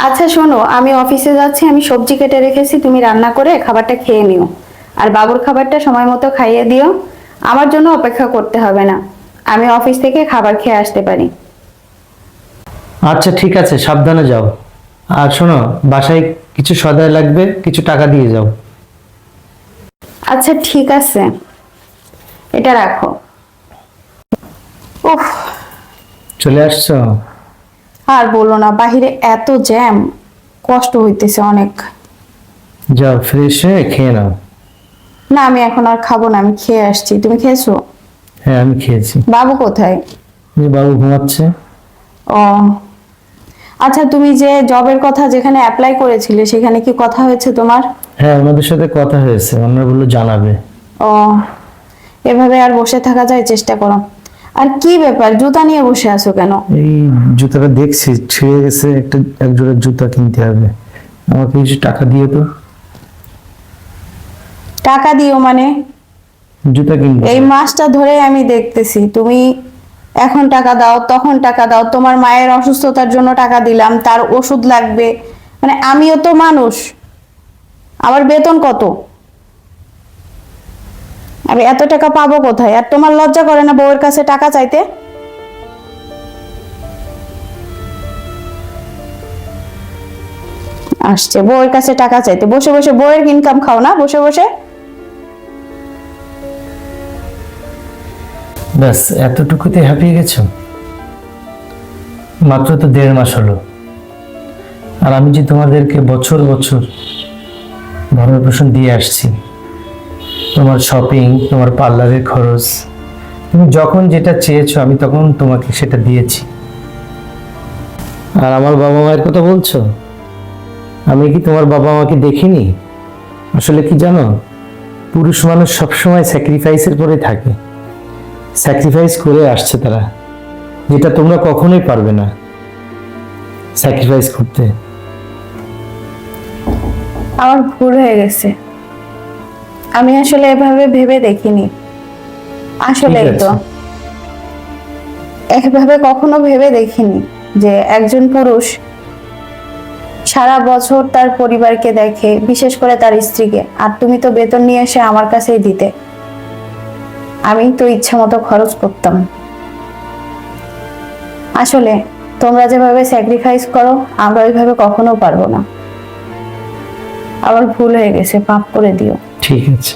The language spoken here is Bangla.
আচ্ছা শোনো, আমি অফিসে যাচ্ছি, আমি সবজি কেটে রেখেছি, তুমি রান্না করে খাবারটা খেয়ে নিও। আর বাবুর খাবারটা সময় মতো খাইয়ে দিও। আমার জন্য অপেক্ষা করতে হবে না, আমি অফিস থেকে খাবার খেয়ে আসতে পারি। আচ্ছা ঠিক আছে, সাবধানে যাও। আর শোনো, বাসায় কিছু সদাই লাগবে, কিছু টাকা দিয়ে যাও। আচ্ছা ঠিক আছে, এটা রাখো। উফ, চলে আসছো? আর বলো না, বাহিরে এত জ্যাম, কষ্ট হইতেছে অনেক। যাও, ফ্রেশ হয়ে খেয়ে নাও। না আমি এখন আর খাবো না, আমি খেয়ে আসছি। তুমি খেয়েছো? হ্যাঁ, আমি খেয়েছি। বাবু কোথায়? যে বাবু ঘুমাচ্ছে। ও আচ্ছা, তুমি যে জবের কথা যেখানে অ্যাপ্লাই করেছিলে সেখানে কি কথা হয়েছে তোমার? হ্যাঁ, ওনাদের সাথে কথা হয়েছে, ওনারা বললো জানাবে। ও, এভাবে আর বসে থাকা যায়? চেষ্টা করো। আর কি ব্যাপার, জুতা নিয়ে বসে আছো কেন? এই জুতাটা দেখছি ছিঁড়ে গেছে, এক জোড়া জুতা কিনতে হবে। আমাকে কিছু টাকা দিও তো। টাকা দিও মানে? জুতা কিনবো। এই মাসটা ধরে আমি দেখতেছি তুমি এখন টাকা দাও, তখন টাকা দাও। তোমার মায়ের অসুস্থতার জন্য টাকা দিলাম, তার ওষুধ লাগবে। মানে আমিও তো মানুষ, আমার বেতন কত? আমি এত টাকা পাবো কোথায়? আর তোমার লজ্জা করে না বউয়ের কাছে টাকা চাইতে? আসছে বউয়ের কাছে টাকা চাইতে, বসে বসে বউয়ের ইনকাম খাও না বসে বসে? ব্যাস, এতটুকুতে হাঁপিয়ে গেছো? মাত্র তো 1.5 মাস হলো। আর আমি যে তোমাদেরকে বছর বছর ভরণ পোষণ দিয়ে আসছি, তোমার শপিং, তোমার পার্লারের খরচ, তুমি যখন যেটা চেয়েছো আমি তখন তোমাকে সেটা দিয়েছি। আর আমার বাবা মায়ের কথা বলছো? আমি কি তোমার বাবা মাকে দেখিনি? আসলে কি জানো, পুরুষ মানুষ সবসময় স্যাক্রিফাইসের পরে থাকে। স্যাক্রিফাইস করে আসছে তারা, যেটা তোমরা কখনোই পারবে না স্যাক্রিফাইস করতে। আমার ভুল হয়ে গেছে, আমি আসলে এভাবে ভেবে দেখিনি। আসলেই ঠিক তো আছে। এভাবে কখনো ভেবে দেখিনি যে একজন পুরুষ সারা বছর তার পরিবারকে দেখে, বিশেষ করে তার স্ত্রীকে। আর তুমি তো বেতন নিয়ে এসে আমার কাছেই দিতে, আমি তো ইচ্ছা মতো খরচ করতাম। আসলে তোমরা যেভাবে স্যাক্রিফাইস করো আমরা ওইভাবে কখনো পারবো না। আমার ভুল হয়ে গেছে, মাফ করে দিও। ঠিক আছে।